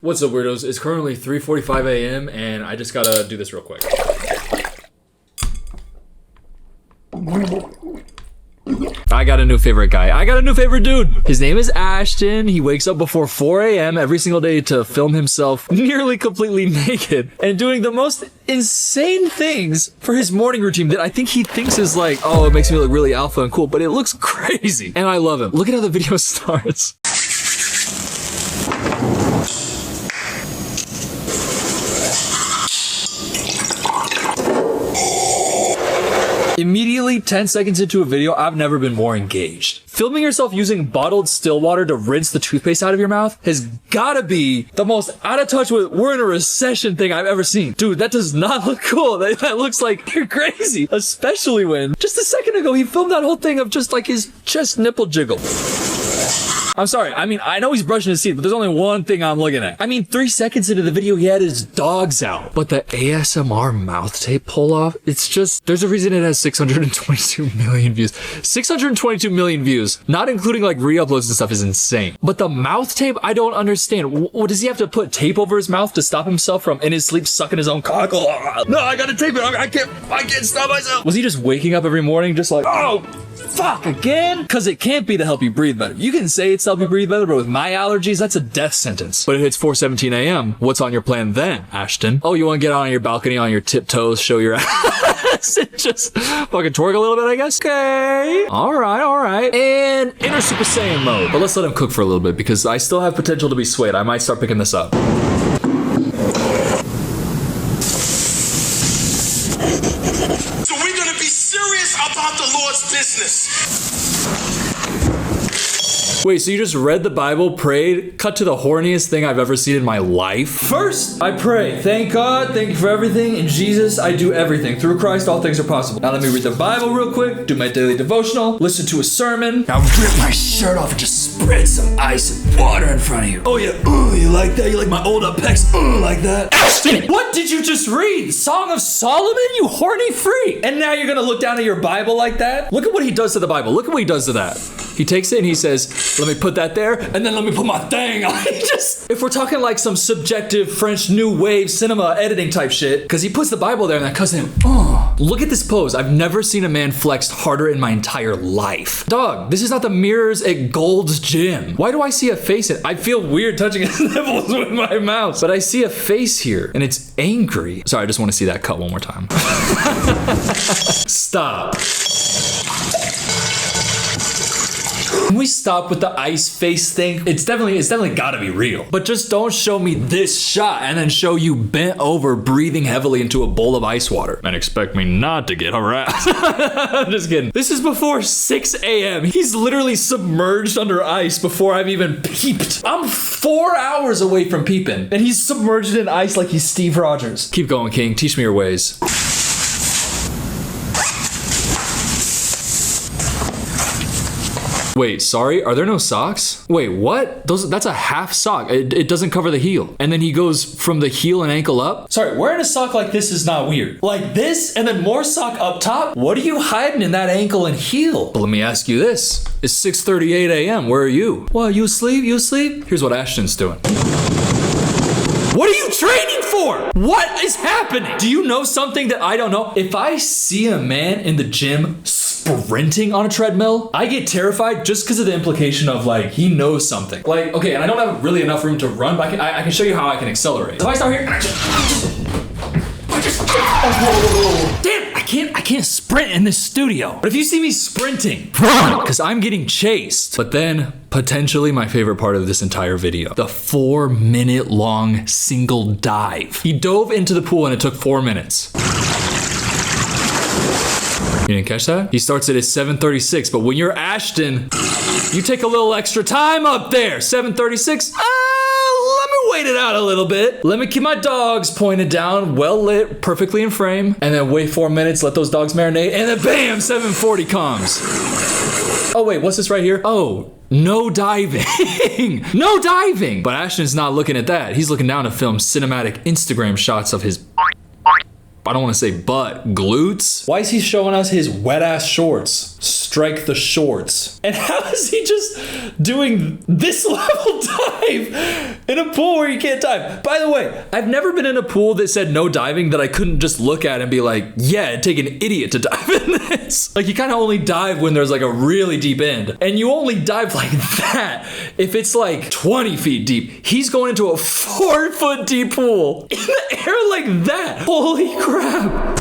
What's up, weirdos? It's currently 3:45 a.m. and I just gotta do this real quick. I got a new favorite guy. I got a new favorite dude. His name is Ashton. He wakes up before 4 a.m. every single day to film himself nearly completely naked and doing the most insane things for his morning routine that I think he thinks is like, oh, it makes me look really alpha and cool, but it looks crazy. And I love him. Look at how the video starts. Immediately 10 seconds into a video, I've never been more engaged. Filming yourself using bottled still water to rinse the toothpaste out of your mouth has gotta be the most out of touch with we're in a recession thing I've ever seen. Dude, that does not look cool. That looks like you're crazy. Especially when just a second ago he filmed that whole thing of just like his chest nipple jiggle. I'm sorry, I mean, I know he's brushing his teeth, but there's only one thing I'm looking at. I mean, 3 seconds into the video, he had his dogs out. But the ASMR mouth tape pull off, it's just, there's a reason it has 622 million views. 622 million views, not including like re-uploads and stuff, is insane. But the mouth tape, I don't understand. What, does he have to put tape over his mouth to stop himself from, in his sleep, sucking his own cock? No, I gotta tape it, I can't stop myself. Was he just waking up every morning just like, oh, fuck, again? Because it can't be to help you breathe better. You can say it's to help you breathe better, but with my allergies, that's a death sentence. But it hits 4:17 a.m. What's on your plan then, Ashton? Oh, you want to get out on your balcony on your tiptoes, show your ass, and just fucking twerk a little bit, I guess? Okay. All right. And enter Super Saiyan mode. But let's let him cook for a little bit because I still have potential to be swayed. I might start picking this up. About the Lord's business. Wait, so you just read the Bible, prayed, cut to the horniest thing I've ever seen in my life? First, I pray, thank God, thank you for everything. In Jesus, I do everything. Through Christ, all things are possible. Now let me read the Bible real quick, do my daily devotional, listen to a sermon. Now rip my shirt off and just spread some ice and water in front of you. Oh yeah, ooh, you like that? You like my old up pecs? Ooh, like that? Ashton, what did you just read? Song of Solomon, you horny freak. And now you're gonna look down at your Bible like that? Look at what he does to the Bible. Look at what he does to that. He takes it and he says, let me put that there, and then let me put my thing on. If we're talking like some subjective French new wave cinema editing type shit, because he puts the Bible there and that cuts him, look at this pose. I've never seen a man flexed harder in my entire life. Dog, this is not the mirrors at Gold's Gym. Why do I see a face in? I feel weird touching his nipples with my mouse, but I see a face here and it's angry. Sorry, I just want to see that cut one more time. Stop. Can we stop with the ice face thing? It's definitely gotta be real. But just don't show me this shot and then show you bent over breathing heavily into a bowl of ice water and expect me not to get harassed. I'm just kidding. This is before 6 a.m. He's literally submerged under ice before I've even peeped. I'm 4 hours away from peeping and he's submerged in ice like he's Steve Rogers. Keep going, King. Teach me your ways. Wait, sorry, are there no socks? Wait, what? That's a half sock. It doesn't cover the heel. And then he goes from the heel and ankle up? Sorry, wearing a sock like this is not weird. Like this and then more sock up top? What are you hiding in that ankle and heel? But let me ask you this. It's 6:38 a.m. Where are you? What, you asleep? You asleep? Here's what Ashton's doing. What are you training for? What is happening? Do you know something that I don't know? If I see a man in the gym sprinting on a treadmill, I get terrified just because of the implication of like, he knows something. Like, okay, and I don't have really enough room to run, but I can show you how I can accelerate. If I start here, and I just damn, I can't sprint in this studio. But if you see me sprinting, because I'm getting chased. But then, potentially my favorite part of this entire video, the 4-minute long single dive. He dove into the pool and it took 4 minutes. You didn't catch that? He starts it at 7:36, but when you're Ashton, you take a little extra time up there. 7:36, let me wait it out a little bit. Let me keep my dogs pointed down, well lit, perfectly in frame, and then wait 4 minutes, let those dogs marinate, and then bam, 7:40 comes. Oh wait, what's this right here? Oh, no diving. No diving. But Ashton's not looking at that. He's looking down to film cinematic Instagram shots of his, I don't want to say butt, glutes. Why is he showing us his wet ass shorts? strike the shorts. And how is he just doing this level dive in a pool where you can't dive? By the way, I've never been in a pool that said no diving that I couldn't just look at and be like, yeah, it'd take an idiot to dive in this. Like, you kind of only dive when there's like a really deep end. And you only dive like that if it's like 20 feet deep. He's going into a 4-foot deep pool in the air like that. Holy crap.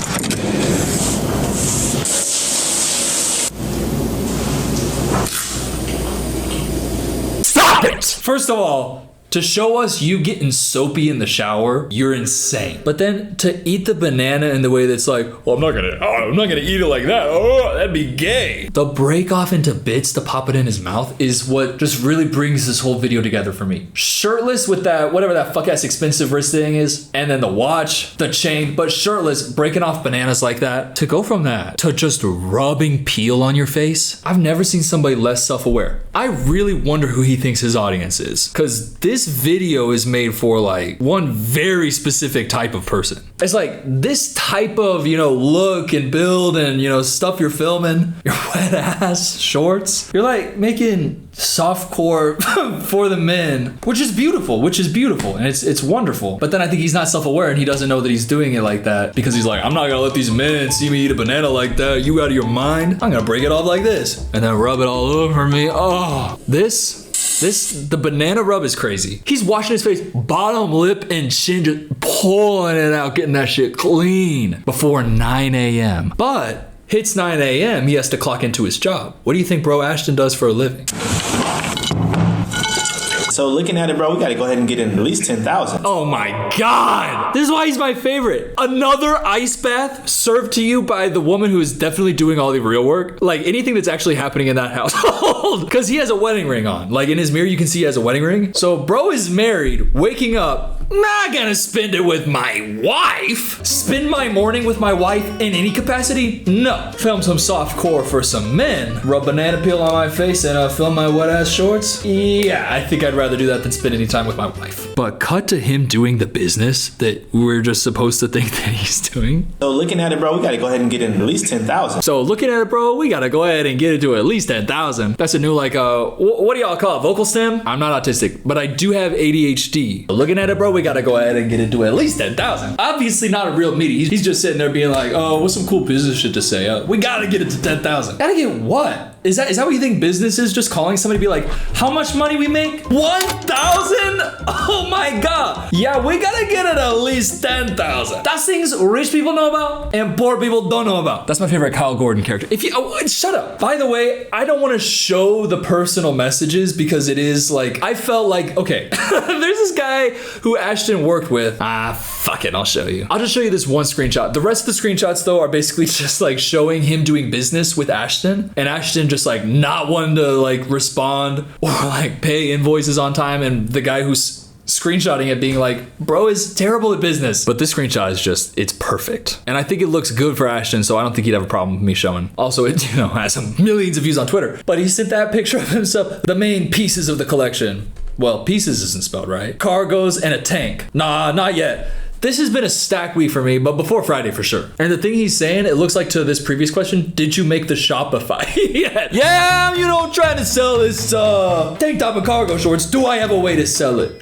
Stop it! First of all, to show us you getting soapy in the shower, you're insane. But then to eat the banana in the way that's like, well, I'm not gonna eat it like that. Oh, that'd be gay. The break off into bits to pop it in his mouth is what just really brings this whole video together for me. Shirtless with that, whatever that fuck ass expensive wrist thing is, and then the watch, the chain, but shirtless, breaking off bananas like that. To go from that to just rubbing peel on your face, I've never seen somebody less self-aware. I really wonder who he thinks his audience is, because this video is made for like one very specific type of person. It's like this type of, look and build and, stuff you're filming, your wet ass shorts. You're like making softcore for the men, which is beautiful, and it's wonderful. But then I think he's not self-aware and he doesn't know that he's doing it like that because he's like, I'm not gonna let these men see me eat a banana like that. You out of your mind? I'm gonna break it off like this and then rub it all over me. Oh, the banana rub is crazy. He's washing his face, bottom lip and chin, just pulling it out, getting that shit clean before 9 a.m. But hits 9 a.m., he has to clock into his job. What do you think bro Ashton does for a living? So looking at it, bro, we gotta go ahead and get in at least 10,000. Oh my God. This is why he's my favorite. Another ice bath served to you by the woman who is definitely doing all the real work. Like anything that's actually happening in that household. Because he has a wedding ring on. Like in his mirror, you can see he has a wedding ring. So bro is married, waking up, not gonna spend it with my wife. Spend my morning with my wife in any capacity? No. Film some soft core for some men. Rub banana peel on my face and film my wet ass shorts? Yeah, I think I'd rather do that than spend any time with my wife. But cut to him doing the business that we're just supposed to think that he's doing. So looking at it, bro, we gotta go ahead and get in at least 10,000. So looking at it, bro, we gotta go ahead and get it to at least 10,000. That's a new what do y'all call it? Vocal stim? I'm not autistic, but I do have ADHD. Looking at it, bro, we gotta go ahead and get it to at least 10,000. Obviously not a real meaty. He's just sitting there being like, oh, what's some cool business shit to say? We gotta get it to 10,000. Gotta get what? Is that what you think business is? Just calling somebody to be like, how much money we make? 1,000? Oh my God. Yeah, we gotta get it at least 10,000. That's things rich people know about and poor people don't know about. That's my favorite Kyle Gordon character. Shut up. By the way, I don't want to show the personal messages because it is like, I felt like, okay, there's this guy who Ashton worked with. Fuck it, I'll show you. I'll just show you this one screenshot. The rest of the screenshots though are basically just like showing him doing business with Ashton and Ashton just like not wanting to like respond or like pay invoices on time and the guy who's screenshotting it being like, bro is terrible at business. But this screenshot is just, it's perfect. And I think it looks good for Ashton, so I don't think he'd have a problem with me showing. Also, it has some millions of views on Twitter. But he sent that picture of himself, the main pieces of the collection. Well, pieces isn't spelled right. Cargos and a tank. Nah, not yet. This has been a stack week for me, but before Friday for sure. And the thing he's saying, it looks like to this previous question, did you make the Shopify yet? Yeah, I'm, trying to sell this tank top and cargo shorts. Do I have a way to sell it?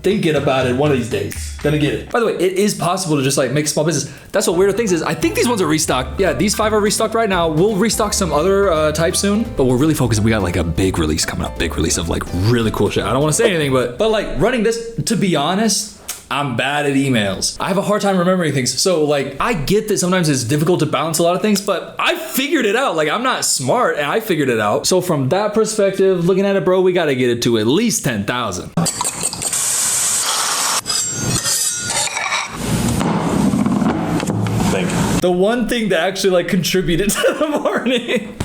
Thinking about it one of these days. Gonna get it. By the way, it is possible to just like make a small business. That's what Weirdo Things is. I think these ones are restocked. Yeah, these 5 are restocked right now. We'll restock some other types soon, but we're really focused. We got like a big release coming up. Big release of like really cool shit. I don't want to say anything, but like running this, to be honest, I'm bad at emails. I have a hard time remembering things. So like, I get that sometimes it's difficult to balance a lot of things, but I figured it out. Like I'm not smart and I figured it out. So from that perspective, looking at it, bro, we got to get it to at least 10,000. Thank you. The one thing that actually like contributed to the morning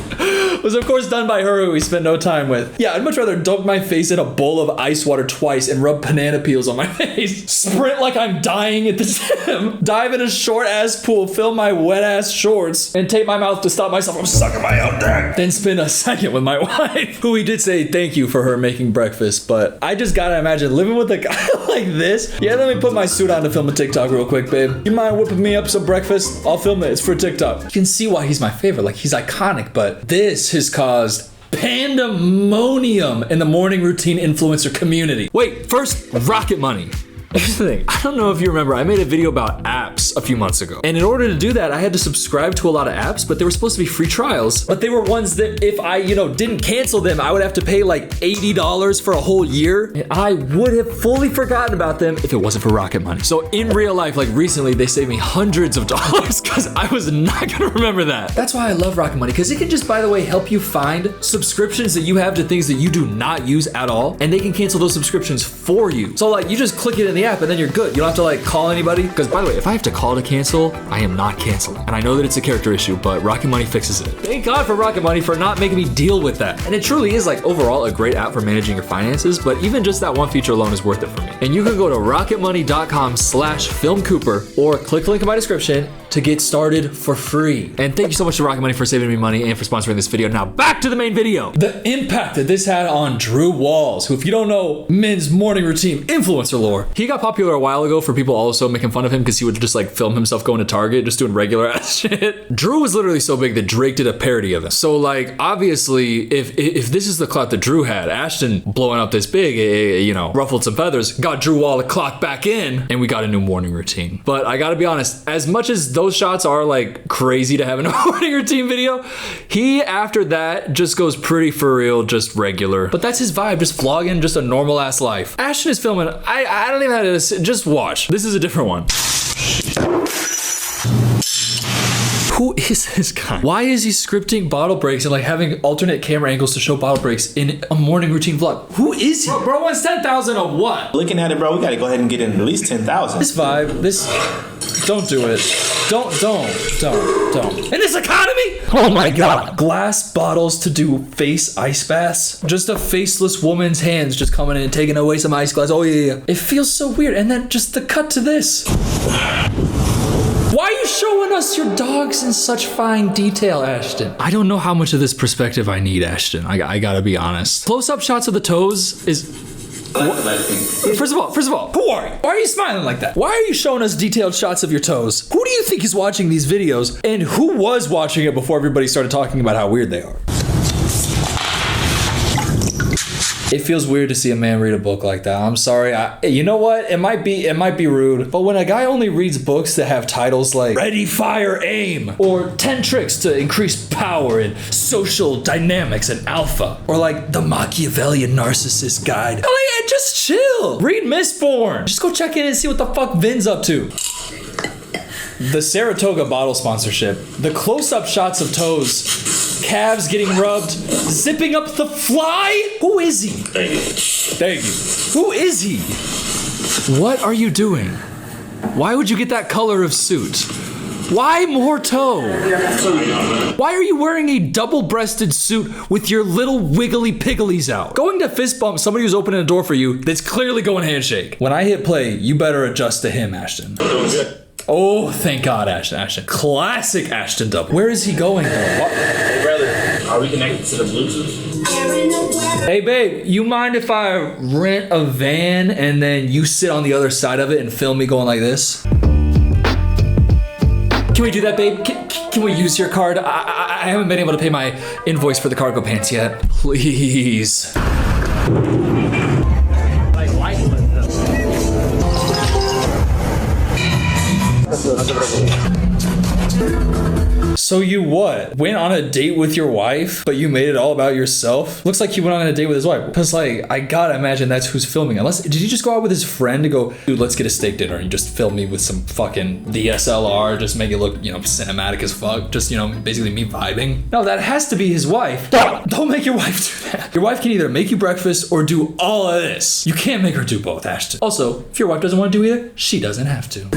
was of course done by her, who we spent no time with. Yeah, I'd much rather dunk my face in a bowl of ice water twice and rub banana peels on my face, sprint like I'm dying at the gym, dive in a short ass pool, fill my wet ass shorts, and tape my mouth to stop myself from sucking my own dick. Then spend a second with my wife, who we did say thank you for her making breakfast, but I just gotta imagine living with a guy like this. Yeah, let me put my suit on to film a TikTok real quick, babe. You mind whipping me up some breakfast? I'll film it. It's for TikTok. You can see why he's my favorite. Like, he's iconic, but this has caused pandemonium in the morning routine influencer community. Wait, first, Rocket Money. Here's the thing, I don't know if you remember, I made a video about apps a few months ago. And in order to do that, I had to subscribe to a lot of apps, but they were supposed to be free trials. But they were ones that if I, didn't cancel them, I would have to pay like $80 for a whole year. And I would have fully forgotten about them if it wasn't for Rocket Money. So in real life, like recently, they saved me hundreds of dollars because I was not gonna remember that. That's why I love Rocket Money, because it can just, by the way, help you find subscriptions that you have to things that you do not use at all. And they can cancel those subscriptions for you. So like, you just click it in the app and then you're good. You don't have to like call anybody. Because by the way, if I have to call to cancel, I am not canceling. And I know that it's a character issue, but Rocket Money fixes it. Thank God for Rocket Money for not making me deal with that. And it truly is like overall a great app for managing your finances, but even just that one feature alone is worth it for me. And you can go to rocketmoney.com/filmcooper or click the link in my description to get started for free. And thank you so much to Rocket Money for saving me money and for sponsoring this video. Now back to the main video. The impact that this had on Drew Walls, who, if you don't know, men's morning routine influencer lore. He got popular a while ago for people also making fun of him because he would just like film himself going to Target, just doing regular ass shit. Drew was literally so big that Drake did a parody of him. So like, obviously, if this is the clout that Drew had, Ashton blowing up this big, ruffled some feathers, got Drew Wall to clock back in, and we got a new morning routine. But I gotta be honest, as much as those shots are like crazy to have in a morning routine video, he after that just goes pretty for real, just regular. But that's his vibe, just vlogging, just a normal ass life. Ashton is filming, I don't even have to, just watch. This is a different one. Who is this guy? Why is he scripting bottle breaks and like having alternate camera angles to show bottle breaks in a morning routine vlog? Who is he? Bro wants 10,000 of what? Looking at it, bro, we gotta go ahead and get in at least 10,000. This vibe, don't do it. Don't. In this economy? Oh my God. Glass bottles to do face ice baths. Just a faceless woman's hands just coming in and taking away some ice glass. Oh yeah. It feels so weird. And then just the cut to this. Why are you showing us your dogs in such fine detail, Ashton? I don't know how much of this perspective I need, Ashton. I gotta be honest. Close-up shots of the toes is... First of all, who are you? Why are you smiling like that? Why are you showing us detailed shots of your toes? Who do you think is watching these videos? And who was watching it before everybody started talking about how weird they are? It feels weird to see a man read a book like that. I'm sorry. You know what? It might be rude, but when a guy only reads books that have titles like Ready, Fire, Aim, or 10 Tricks to Increase Power in Social Dynamics and Alpha, or like The Machiavellian Narcissist Guide, oh yeah, just chill. Read Mistborn. Just go check in and see what the fuck Vin's up to. The Saratoga bottle sponsorship, the close-up shots of toes, calves getting rubbed, zipping up the fly. Who is he? Thank you. Who is he? What are you doing? Why would you get that color of suit? Why more toe? Why are you wearing a double-breasted suit with your little wiggly pigglies out? Going to fist bump somebody who's opening a door for you that's clearly going handshake. When I hit play, you better adjust to him, Ashton. Oh, thank God, Ashton. Classic Ashton double. Where is he going, though? Hey, brother, are we connected to the Bluetooth? Hey, babe, you mind if I rent a van and then you sit on the other side of it and film me going like this? Can we do that, babe? Can we use your card? I haven't been able to pay my invoice for the cargo pants yet. Please. So you what? Went on a date with your wife, but you made it all about yourself? Looks like you went on a date with his wife. Cause like, I gotta imagine that's who's filming. Unless, did he just go out with his friend to go, dude, let's get a steak dinner and just film me with some fucking DSLR, just make it look, cinematic as fuck. Just, basically me vibing. No, that has to be his wife. Don't make your wife do that. Your wife can either make you breakfast or do all of this. You can't make her do both, Ashton. Also, if your wife doesn't want to do either, she doesn't have to.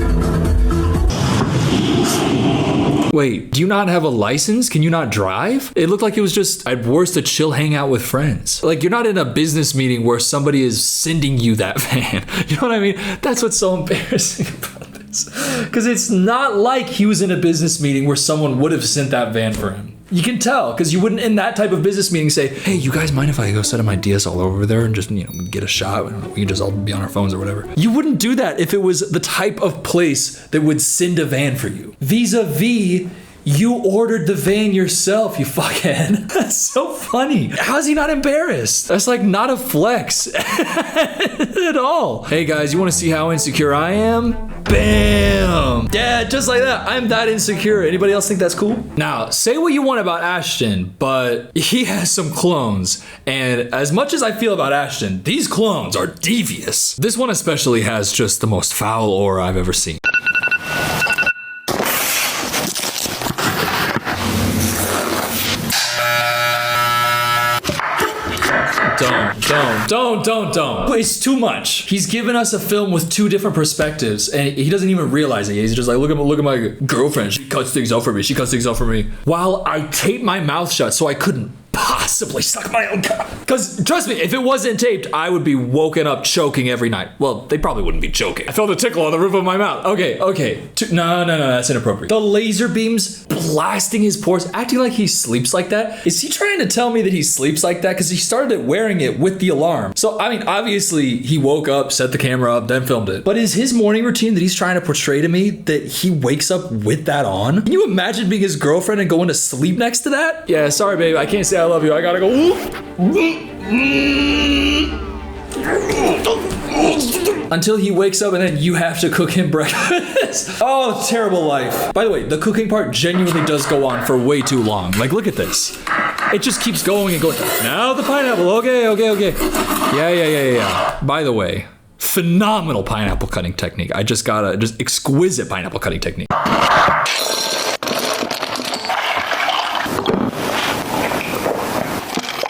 wait, do you not have a license? Can you not drive? It looked like it was just, at worst, a chill hangout with friends. Like, you're not in a business meeting where somebody is sending you that van. You know what I mean? That's what's so embarrassing about this. Because it's not like he was in a business meeting where someone would have sent that van for him. You can tell, because you wouldn't in that type of business meeting say, hey, you guys mind if I go set up my DSLR over there and just, get a shot? We can just all be on our phones or whatever. You wouldn't do that if it was the type of place that would send a van for you. Vis-a-vis, you ordered the van yourself, you fuckhead. That's so funny. How's he not embarrassed? That's like not a flex at all. Hey guys, you want to see how insecure I am? Bam! Yeah, just like that. I'm that insecure. Anybody else think that's cool? Now, say what you want about Ashton, but he has some clones. And as much as I feel about Ashton, these clones are devious. This one especially has just the most foul aura I've ever seen. Don't. It's too much. He's given us a film with two different perspectives, and he doesn't even realize it. He's just like, look at my girlfriend. She cuts things out for me. While I taped my mouth shut so I couldn't possibly suck my own cock. Because trust me, if it wasn't taped, I would be woken up choking every night. Well, they probably wouldn't be choking. I felt a tickle on the roof of my mouth. Okay. No, that's inappropriate. The laser beams blasting his pores, acting like he sleeps like that. Is he trying to tell me that he sleeps like that? Because he started wearing it with the alarm. So, I mean, obviously, he woke up, set the camera up, then filmed it. But is his morning routine that he's trying to portray to me that he wakes up with that on? Can you imagine being his girlfriend and going to sleep next to that? Yeah, sorry, babe. I can't say I love you. I gotta go. Until he wakes up and then you have to cook him breakfast. Oh, terrible life. By the way, the cooking part genuinely does go on for way too long. Like, look at this. It just keeps going and going. Now the pineapple. Okay. Yeah. By the way, phenomenal pineapple cutting technique. I just got just exquisite pineapple cutting technique.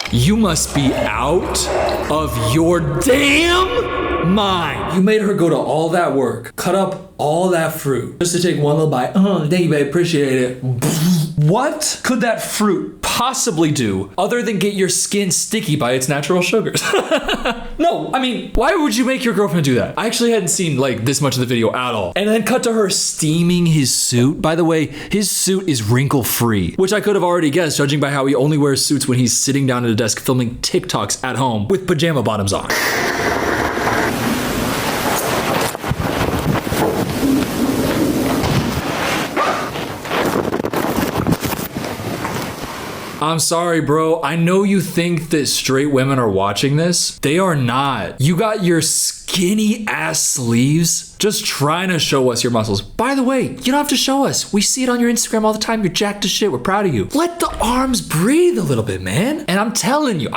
You must be out of your damn mind. You made her go to all that work, cut up all that fruit, just to take one little bite. Oh, thank you, babe. Appreciate it. What could that fruit possibly do other than get your skin sticky by its natural sugars? No, I mean, why would you make your girlfriend do that? I actually hadn't seen like this much of the video at all. And then cut to her steaming his suit. By the way, his suit is wrinkle free, which I could have already guessed judging by how he only wears suits when he's sitting down at a desk filming TikToks at home with pajama bottoms on. I'm sorry, bro. I know you think that straight women are watching this. They are not. You got your skinny ass sleeves just trying to show us your muscles. By the way, you don't have to show us. We see it on your Instagram all the time. You're jacked as shit. We're proud of you. Let the arms breathe a little bit, man. And I'm telling you,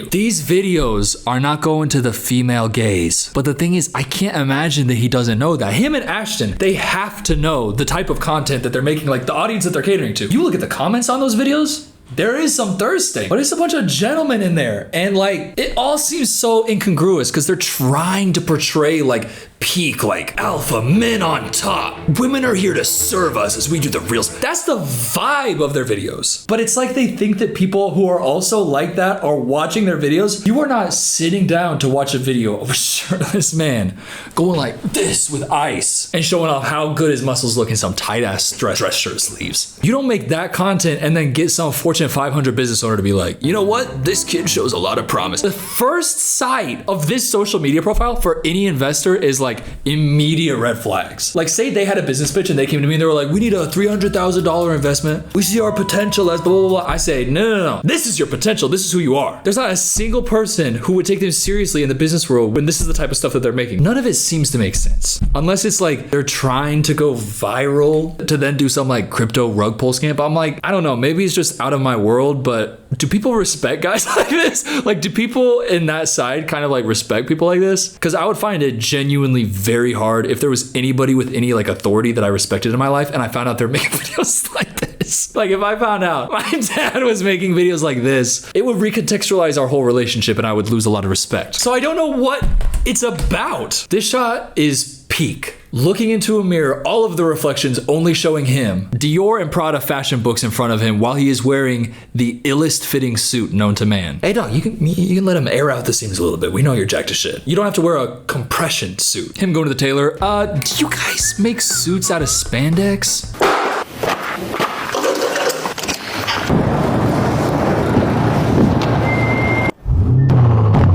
these videos are not going to the female gaze. But the thing is, I can't imagine that he doesn't know that. Him and Ashton, they have to know the type of content that they're making, like the audience that they're catering to. You look at the comments on those videos, there is some thirsting, but it's a bunch of gentlemen in there. And like, it all seems so incongruous because they're trying to portray like peak, like alpha men on top. Women are here to serve us as we do the reels. That's the vibe of their videos. But it's like they think that people who are also like that are watching their videos. You are not sitting down to watch a video of a shirtless man going like this with ice and showing off how good his muscles look in some tight ass dress shirt sleeves. You don't make that content and then get some Fortune 500 business owner to be like, you know what? This kid shows a lot of promise. The first sight of this social media profile for any investor is like immediate red flags. Like, say they had a business pitch and they came to me and they were like, we need a $300,000 investment. We see our potential as blah, blah, blah. I say, no. This is your potential. This is who you are. There's not a single person who would take them seriously in the business world when this is the type of stuff that they're making. None of it seems to make sense. Unless it's like they're trying to go viral to then do some like crypto rug pull scam. I'm like, I don't know. Maybe it's just out of my world, but do people respect guys like this? Like, do people in that side kind of like respect people like this? Because I would find it genuinely very hard if there was anybody with any like authority that I respected in my life and I found out they're making videos like this. Like, if I found out my dad was making videos like this, it would recontextualize our whole relationship and I would lose a lot of respect. So I don't know what it's about. This shot is peak. Looking into a mirror, all of the reflections only showing him, Dior and Prada fashion books in front of him while he is wearing the illest fitting suit known to man. Hey dog, you can let him air out the seams a little bit. We know you're jacked to shit. You don't have to wear a compression suit. Him going to the tailor, do you guys make suits out of spandex?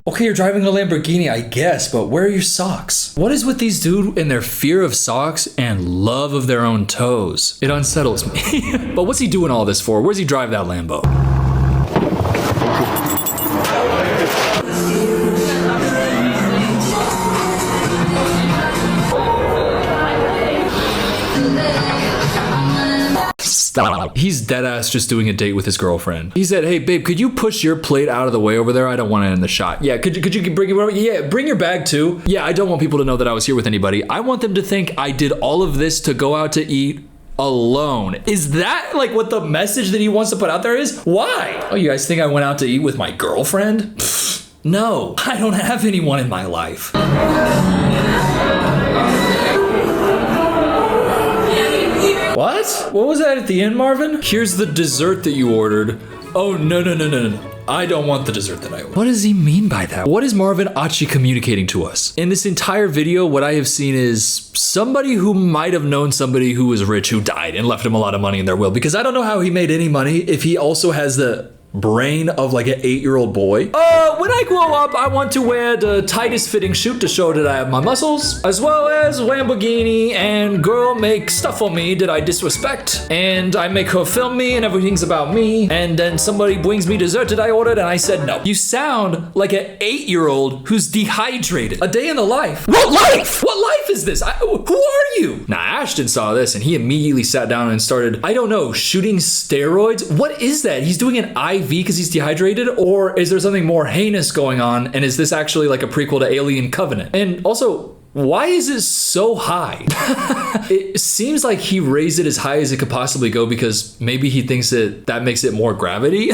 Okay, you're driving a Lamborghini, I guess, but where are your socks? What is with these dudes and their fear of socks and love of their own toes? It unsettles me. But what's he doing all this for? Where's he drive that Lambo? Stop. He's dead ass just doing a date with his girlfriend. He said, hey babe, could you push your plate out of the way over there? I don't want it in the shot. Yeah, could you bring it over? Yeah, bring your bag too. Yeah, I don't want people to know that I was here with anybody. I want them to think I did all of this to go out to eat alone. Is that like what the message that he wants to put out there is? Why? Oh, you guys think I went out to eat with my girlfriend? Pfft, no, I don't have anyone in my life. What? What was that at the end, Marvin? Here's the dessert that you ordered. Oh, no. I don't want the dessert that I ordered. What does he mean by that? What is Marvin Achi communicating to us? In this entire video, what I have seen is somebody who might have known somebody who was rich who died and left him a lot of money in their will, because I don't know how he made any money if he also has the brain of like an 8-year-old boy. When I grow up, I want to wear the tightest fitting suit to show that I have my muscles, as well as Lamborghini, and girl make stuff for me that I disrespect, and I make her film me and everything's about me, and then somebody brings me dessert that I ordered and I said no. You sound like an 8-year-old who's dehydrated. A day in the life. What life? What life is this? Who are you? Now Ashton saw this and he immediately sat down and started, I don't know, shooting steroids? What is that? He's doing an IV because he's dehydrated, or is there something more heinous going on, and is this actually like a prequel to Alien Covenant? And also, why is it so high? It seems like he raised it as high as it could possibly go because maybe he thinks that makes it more gravity.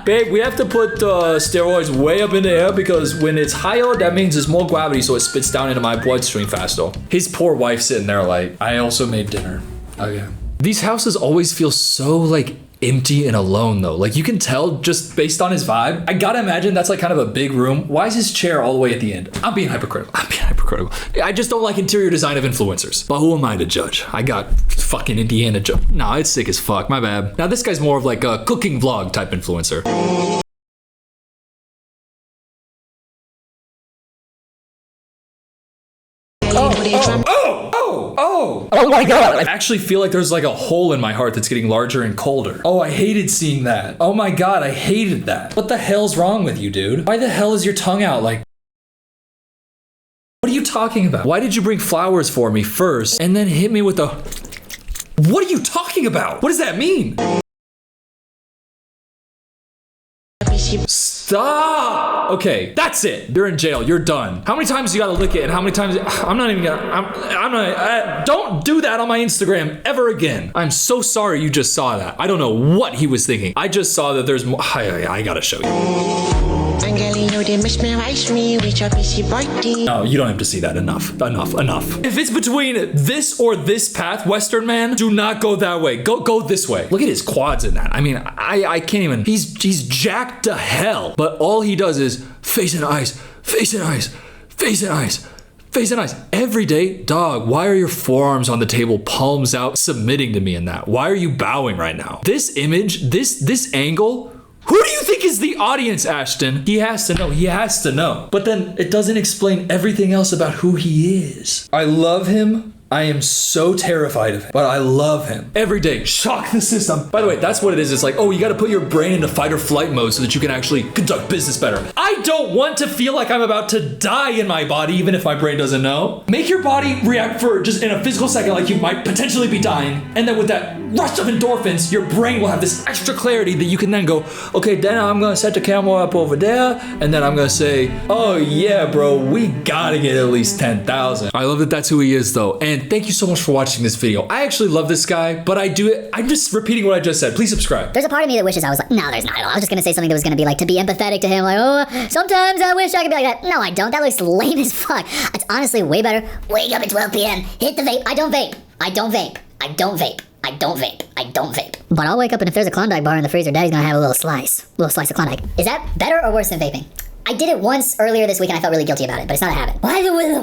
Babe, we have to put steroids way up in the air because when it's higher, that means there's more gravity, so it spits down into my bloodstream faster. His poor wife sitting there like, I also made dinner. Okay. These houses always feel so like empty and alone though. Like you can tell just based on his vibe. I gotta imagine that's like kind of a big room. Why is his chair all the way at the end? I'm being hypercritical. I just don't like interior design of influencers. But who am I to judge? I got fucking Indiana Jones. Nah, it's sick as fuck. My bad. Now this guy's more of like a cooking vlog type influencer. Oh my god. I actually feel like there's like a hole in my heart that's getting larger and colder. Oh, I hated seeing that. Oh my god, I hated that. What the hell's wrong with you, dude? Why the hell is your tongue out like... What are you talking about? Why did you bring flowers for me first and then hit me with a... What are you talking about? What does that mean? Stop! Okay, that's it. You're in jail. You're done. How many times you gotta lick it and how many times... I'm not even gonna... don't do that on my Instagram ever again. I'm so sorry you just saw that. I don't know what he was thinking. I just saw that there's more... I gotta show you. No, you don't have to see that. Enough. If it's between this or this path, Western man, do not go that way. Go this way. Look at his quads in that. I mean, I can't even... He's jacked to hell. But all he does is face and eyes, face and eyes, face and eyes, face and eyes. Every day, dog, why are your forearms on the table, palms out, submitting to me in that? Why are you bowing right now? This image, this angle... Who do you think is the audience, Ashton? He has to know. But then it doesn't explain everything else about who he is. I love him. I am so terrified of him, but I love him. Every day, shock the system. By the way, that's what it is. It's like, oh, you gotta put your brain into fight or flight mode so that you can actually conduct business better. I don't want to feel like I'm about to die in my body, even if my brain doesn't know. Make your body react for just in a physical second like you might potentially be dying. And then with that rush of endorphins, your brain will have this extra clarity that you can then go, okay, then I'm gonna set the camera up over there. And then I'm gonna say, oh yeah, bro, we gotta get at least 10,000. I love that that's who he is though. And and thank you so much for watching this video. I actually love this guy, but I'm just repeating what I just said. Please subscribe. There's a part of me that wishes I was like, no, there's not at all. I was just gonna say something that was gonna be like, to be empathetic to him, like, oh, sometimes I wish I could be like that. No, I don't. That looks lame as fuck. It's honestly way better. Wake up at 12 p.m., hit the vape. I don't vape. I don't vape. I don't vape. I don't vape. I don't vape. But I'll wake up and if there's a Klondike bar in the freezer, Daddy's gonna have a little slice of Klondike. Is that better or worse than vaping? I did it once earlier this week and I felt really guilty about it, but it's not a habit. Why the